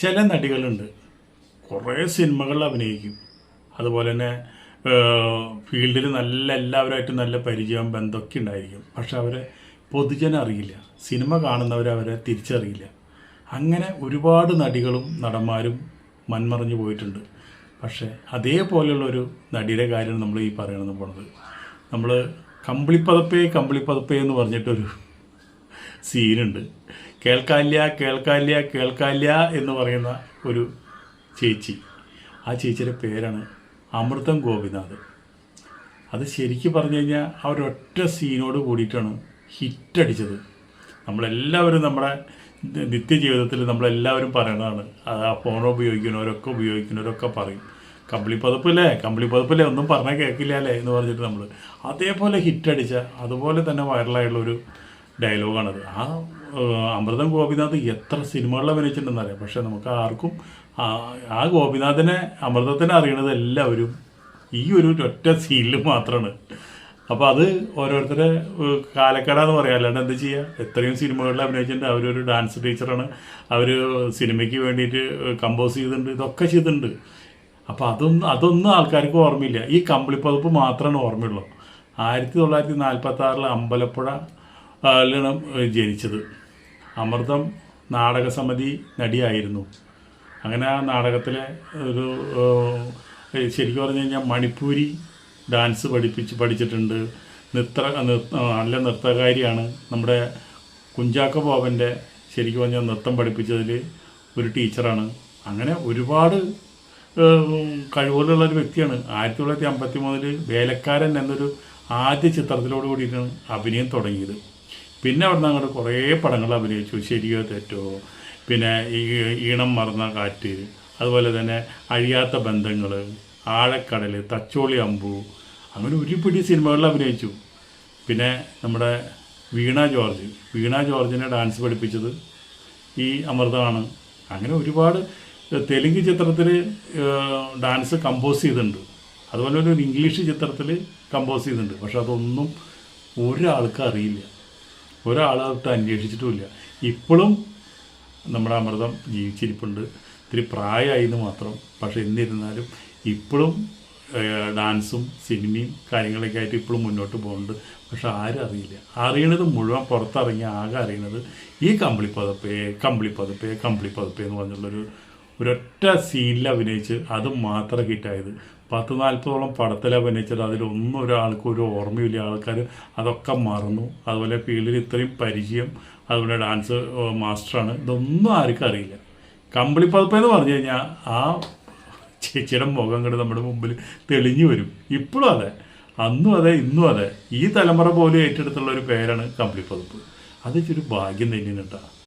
ചില നടികളുണ്ട് കുറേ സിനിമകളിൽ അഭിനയിക്കും. അതുപോലെ തന്നെ ഫീൽഡിൽ നല്ല എല്ലാവരുമായിട്ട് നല്ല പരിചയം ബന്ധമൊക്കെ ഉണ്ടായിരിക്കും. പക്ഷെ അവരെ പൊതുജനം അറിയില്ല, സിനിമ കാണുന്നവരെ തിരിച്ചറിയില്ല. അങ്ങനെ ഒരുപാട് നടികളും നടന്മാരും മൺമറഞ്ഞു പോയിട്ടുണ്ട്. പക്ഷേ അതേപോലെയുള്ളൊരു നടിയുടെ കാര്യമാണ് നമ്മൾ ഈ പറയണമെന്ന് പോണത്. നമ്മൾ കമ്പിളിപ്പതപ്പേ എന്ന് പറഞ്ഞിട്ടൊരു സീനുണ്ട്. കേൾക്കാല്ല എന്ന് പറയുന്ന ഒരു ചേച്ചി. ആ ചേച്ചിയുടെ പേരാണ് അമൃതം ഗോപിനാഥ്. അത് ശരിക്കും പറഞ്ഞു കഴിഞ്ഞാൽ ആ ഒരൊറ്റ സീനോട് കൂടിയിട്ടാണ് ഹിറ്റടിച്ചത്. നമ്മളെല്ലാവരും നമ്മുടെ നിത്യജീവിതത്തിൽ നമ്മളെല്ലാവരും പറയണതാണ്. അത് ആ ഫോൺ ഉപയോഗിക്കുന്നവരൊക്കെ പറയും, കമ്പിളിപ്പതപ്പില്ലേ ഒന്നും പറഞ്ഞാൽ കേൾക്കില്ല അല്ലേ എന്ന് പറഞ്ഞിട്ട് നമ്മൾ അതേപോലെ ഹിറ്റടിച്ച അതുപോലെ തന്നെ വൈറലായുള്ളൊരു ഡയലോഗാണത്. ആ അമൃതം ഗോപിനാഥ് എത്ര സിനിമകളിൽ അഭിനയിച്ചിട്ടുണ്ടെന്നറിയാം. പക്ഷെ നമുക്ക് ആർക്കും ആ ഗോപിനാഥിനെ അമൃതത്തിനെ അറിയണത് എല്ലാവരും ഈ ഒരു ഒറ്റ സീനിൽ മാത്രമാണ്. അപ്പോൾ അത് ഓരോരുത്തരെ കാലക്കടാന്ന് പറയാം, അല്ലാണ്ട് എന്ത് ചെയ്യുക. എത്രയും സിനിമകളിൽ അഭിനയിച്ചിട്ടുണ്ട്. അവരൊരു ഡാൻസ് ടീച്ചറാണ്, അവർ സിനിമയ്ക്ക് വേണ്ടിയിട്ട് കമ്പോസ് ചെയ്തിട്ടുണ്ട്, ഇതൊക്കെ ചെയ്തിട്ടുണ്ട്. അപ്പോൾ അതൊന്നും ആൾക്കാർക്ക് ഓർമ്മയില്ല. ഈ കമ്പിളിപ്പതപ്പ് മാത്രമാണ് ഓർമ്മയുള്ളൂ. 1946 അമ്പലപ്പുഴ ജനിച്ചത്. അമൃതം നാടകസമിതി നടിയായിരുന്നു. അങ്ങനെ ആ നാടകത്തിലെ ഒരു ശരിക്കും പറഞ്ഞു കഴിഞ്ഞാൽ മണിപ്പൂരി ഡാൻസ് പഠിച്ചിട്ടുണ്ട്. നല്ല നൃത്തകാരിയാണ്. നമ്മുടെ കുഞ്ചാക്കോ ബോബൻ്റെ ശരിക്കും പറഞ്ഞാൽ നൃത്തം പഠിപ്പിച്ചതിൽ ഒരു ടീച്ചറാണ്. അങ്ങനെ ഒരുപാട് കഴിവുകളുള്ളൊരു വ്യക്തിയാണ്. 1953 വേലക്കാരൻ എന്നൊരു ആദ്യ ചിത്രത്തിലോട് കൂടിയിട്ടാണ് അഭിനയം തുടങ്ങിയത്. പിന്നെ അവിടെ നിന്ന് അങ്ങോട്ട് കുറേ പടങ്ങൾ അഭിനയിച്ചു. ശരിയോ തെറ്റോ, പിന്നെ ഈണം മറന്ന കാറ്റ്, അതുപോലെ തന്നെ അഴിയാത്ത ബന്ധങ്ങൾ, ആഴക്കടൽ, തച്ചോളി അമ്പു, അങ്ങനെ ഒരു പിടി സിനിമകളിൽ അഭിനയിച്ചു. പിന്നെ നമ്മുടെ വീണ ജോർജിനെ ഡാൻസ് പഠിപ്പിച്ചത് ഈ അമൃതമാണ്. അങ്ങനെ ഒരുപാട് തെലുങ്ക് ചിത്രത്തിൽ ഡാൻസ് കമ്പോസ് ചെയ്തിട്ടുണ്ട്. അതുപോലെ ഒരു ഇംഗ്ലീഷ് ചിത്രത്തിൽ കമ്പോസ് ചെയ്തിട്ടുണ്ട്. പക്ഷെ അതൊന്നും ഒരാൾക്ക് അറിയില്ല, ഒരാളായിട്ട് അന്വേഷിച്ചിട്ടുമില്ല. ഇപ്പോഴും നമ്മുടെ അമൃതം ജീവിച്ചിരിപ്പുണ്ട്. ഇത്തിരി പ്രായമായി എന്ന് മാത്രം. പക്ഷെ എന്നിരുന്നാലും ഇപ്പോഴും ഡാൻസും സിനിമയും കാര്യങ്ങളൊക്കെ ആയിട്ട് ഇപ്പോഴും മുന്നോട്ട് പോകുന്നുണ്ട്. പക്ഷെ ആരും അറിയില്ല. അറിയണത് മുഴുവൻ പുറത്തിറങ്ങി ആകെ അറിയണത് ഈ കമ്പിളിപ്പതപ്പേ എന്ന് പറഞ്ഞുള്ളൊരു ഒരൊറ്റ സീനിൽ അഭിനയിച്ച് അത് മാത്രം ഹിറ്റായത്. 10-40ഓളം പടത്തിൽ അഭിനയിച്ചിട്ട് അതിലൊന്നും ഒരാൾക്കും ഒരു ഓർമ്മയില്ല. ആൾക്കാർ അതൊക്കെ മറന്നു. അതുപോലെ ഫീൽഡിൽ ഇത്രയും പരിചയം, അതുപോലെ ഡാൻസ് മാസ്റ്ററാണ്. ഇതൊന്നും ആർക്കും അറിയില്ല. കമ്പിളിപ്പതപ്പെന്ന് പറഞ്ഞു കഴിഞ്ഞാൽ ആ ചേച്ചിയുടെ മുഖം കണ്ട് നമ്മുടെ മുമ്പിൽ തെളിഞ്ഞു വരും. ഇപ്പോഴും അതെ, അന്നും അതെ, ഇന്നും അതെ. ഈ തലമുറ പോലും ഏറ്റെടുത്തുള്ള ഒരു പേരാണ് കമ്പിളിപ്പതപ്പ്. അതൊരു ഭാഗ്യം തന്നെയാണ് കേട്ടോ.